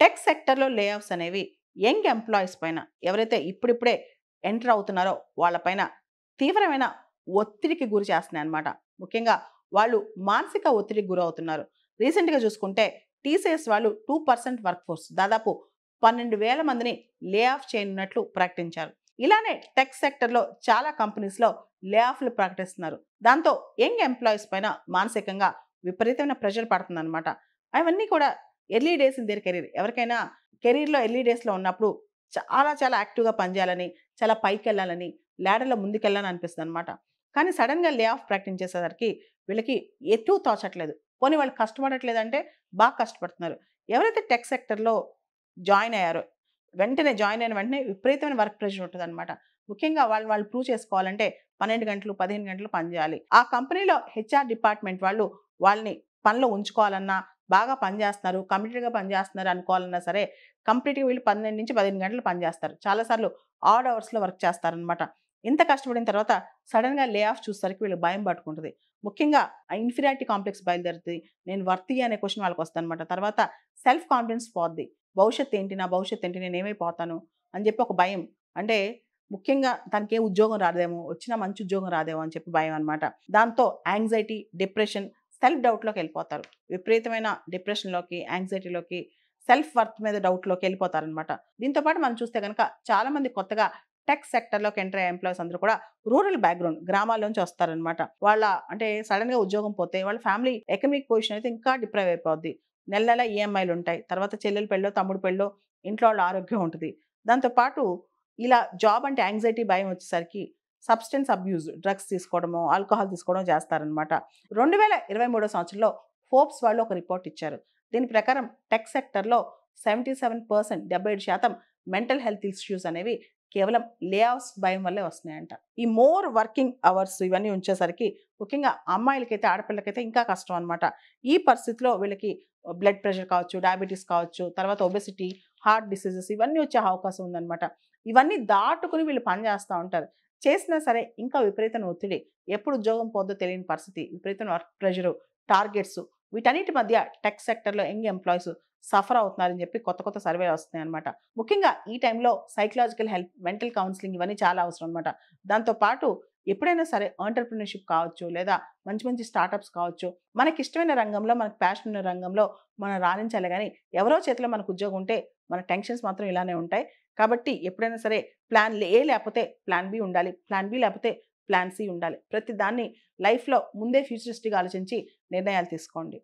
Tech సెక్టర్‌లో లే offs అనేవి యంగ్ ఎంప్లాయీస్ పైన ఎవరైతే ఇప్పుడిప్పుడే ఎంటర్ అవుతున్నారో వాళ్ళ పైన తీవ్రమైన ఒత్తిడికి గురి చేస్తున్నాయన్నమాట. ముఖ్యంగా వాళ్ళు మానసిక ఒత్తిడికి గురవుతున్నారు. రీసెంట్‌గా చూసుకుంటే టీసీఎస్ వాళ్ళు 2% వర్క్ ఫోర్స్ దాదాపు 12,000 మందిని లే ఆఫ్ చేయనున్నట్లు ప్రకటించారు. ఇలానే టెక్ సెక్టర్‌లో చాలా కంపెనీస్‌లో లే ఆఫ్‌లు ప్రకటిస్తున్నారు. దాంతో యంగ్ ఎంప్లాయీస్ పైన మానసికంగా విపరీతమైన ప్రెషర్ పడుతుందన్నమాట. అవన్నీ కూడా early days in there career. ఎవరికైనా కెరీర్‌లో ఎర్లీ డేస్‌లో ఉన్నప్పుడు చాలా చాలా యాక్టివ్‌గా పనిచేయాలని, చాలా పైకెళ్ళాలని, లాడర్‌లో ముందుకెళ్ళాలని అనిపిస్తదనమాట. కానీ సడెన్‌గా లే ఆఫ్ ప్రకటించేసేసరికి వీళ్ళకి ఎటూ తోచట్లేదు. పోనీ వాళ్ళు కష్టపడట్లేదంటే బాగా కష్టపడుతున్నారు. ఎవరైతే టెక్ సెక్టర్‌లో జాయిన్ అయ్యారో, జాయిన్ అయిన వెంటనే విపరీతమైన వర్క్ ప్రెషర్ ఉంటదనమాట. ముఖ్యంగా వాళ్ళు వాళ్ళు ప్రూవ్ చేసుకోవాలంటే 12 గంటలు, 15 గంటలు పని చేయాలి. ఆ కంపెనీలో హెచ్ఆర్ డిపార్ట్‌మెంట్ వాళ్ళు వాళ్ళని పనిలో ఉంచుకోవాలన్నా, బాగా పనిచేస్తున్నారు, కమిటెడ్‌గా పనిచేస్తున్నారు అనుకోవాలన్నా సరే, కంప్లీట్‌గా వీళ్ళు 12-15 గంటలు పనిచేస్తారు. చాలా సార్లు ఆడ్ అవర్స్‌లో వర్క్ చేస్తారనమాట. ఇంత కష్టపడిన తర్వాత సడెన్‌గా లే ఆఫ్ చూసేసరికి వీళ్ళకి భయం పట్టుకుంటది. ముఖ్యంగా ఇన్ఫీరియారిటీ కాంప్లెక్స్ బయలుదేరుతది. నేను వర్తీ అనే క్వెషన్ వాళ్ళకొస్తదనమాట. తర్వాత సెల్ఫ్ కాన్ఫిడెన్స్ పోద్ది. భవిష్యత్తేంటి? నా భవిష్యత్తేంటి? నేనేమైపోతాను? అని చెప్పి ఒక భయం. అంటే ముఖ్యంగా తనకే ఉద్యోగం రాదేమో, వచ్చినా మంచి ఉద్యోగం రాదేమో అని చెప్పి భయం అనమాట. దాంతో యాంగ్జైటీ, డిప్రెషన్, సెల్ఫ్ డౌట్‌లోకెళ్ళిపోతారు. విపరీతమైన డిప్రెషన్‌లోకి, యాంగ్జైటీలోకి, సెల్ఫ్ వర్త్ మీద డౌట్‌లోకి వెళ్ళిపోతారనమాట. దీంతో పాటు మనం చూస్తే గనక చాలామంది కొత్తగా టెక్ సెక్టర్‌లోకి ఎంటర్ అయ్యే ఎంప్లాయీస్ అందరూ కూడా రూరల్ బ్యాక్‌గ్రౌండ్ గ్రామాల్లోంచి వస్తారనమాట. వాళ్ళ అంటే సడెన్‌గా ఉద్యోగం పోతే వాళ్ళ ఫ్యామిలీ ఎకనామిక్ పొజిషన్ అయితే ఇంకా డిప్రైవ్ అయిపోద్ది. నెల నెల ఈఎంఐలుంటాయి. తర్వాత చెల్లెలి పెళ్ళో, తమ్ముడు పెళ్ళో, ఇంట్లో వాళ్ళ ఆరోగ్యం ఉంటది. దాంతో పాటు ఇలా జాబ్ అంటే యాంగ్జైటీ భయం వచ్చేసరికి సబ్‌స్టెన్స్ అబ్యూజ్ డ్రగ్స్ తీసుకోవడమో, ఆల్కహాల్ తీసుకోవడమో చేస్తారనమాట. 2023 సంవత్సరంలో ఫోర్బ్స్ వాళ్ళు ఒక రిపోర్ట్ ఇచ్చారు. దీని ప్రకారం టెక్ సెక్టర్‌లో 77% 77% మెంటల్ హెల్త్ ఇష్యూస్ అనేవి కేవలం లే ఆఫ్స్ భయం వల్లే వస్తున్నాయంట. ఈ మోర్ వర్కింగ్ అవర్స్ ఇవన్నీ ఉంచేసరికి ముఖ్యంగా అమ్మాయిలకైతే, ఆడపిల్లకైతే ఇంకా కష్టం అనమాట. ఈ పరిస్థితిలో వీళ్ళకి బ్లడ్ ప్రెషర్ కావచ్చు, డయాబెటిస్ కావచ్చు, తర్వాత ఒబెసిటీ, హార్ట్ డిసీజెస్ ఇవన్నీ వచ్చే అవకాశం ఉందనమాట. ఇవన్నీ దాటుకొని వీళ్ళు పని చేస్తా ఉంటారు. చేసినా సరే ఇంకా విపరీతమైన ఒత్తిడి. ఎప్పుడు ఉద్యోగం పోద్దో తెలియని పరిస్థితి. విపరీతమైన వర్క్ ప్రెషరు, టార్గెట్స్ వీటన్నిటి మధ్య టెక్ సెక్టర్‌లో యంగ్ ఎంప్లాయీస్ సఫర్ అవుతున్నారని చెప్పి కొత్త కొత్త సర్వేలు వస్తున్నాయన్నమాట. ముఖ్యంగా ఈ టైంలో సైకలాజికల్ హెల్ప్, మెంటల్ కౌన్సెలింగ్ ఇవన్నీ చాలా అవసరం అనమాట. దాంతో పాటు ఎప్పుడైనా సరే ఎంటర్‌ప్రెన్యూర్‌షిప్ కావచ్చు, లేదా మంచి మంచి స్టార్టప్స్ కావచ్చు. మనకిష్టమైన రంగంలో, మనకు ప్యాషన్ ఉన్న రంగంలో మనం రాణించాలి గానీ, ఎవరో చేతిలో మనకు ఉద్యోగం ఉంటే మన టెన్షన్స్ మాత్రం ఇలానే ఉంటాయి. కాబట్టి ఎప్పుడైనా సరే ప్లాన్ ఏ లేకపోతే ప్లాన్ బి ఉండాలి. ప్లాన్ బి లేకపోతే ప్లాన్ సి ఉండాలి. ప్రతి దాన్ని లైఫ్‌లో ముందే ఫ్యూచరిస్టిక్‌గా ఆలోచించి నిర్ణయాలు తీసుకోండి.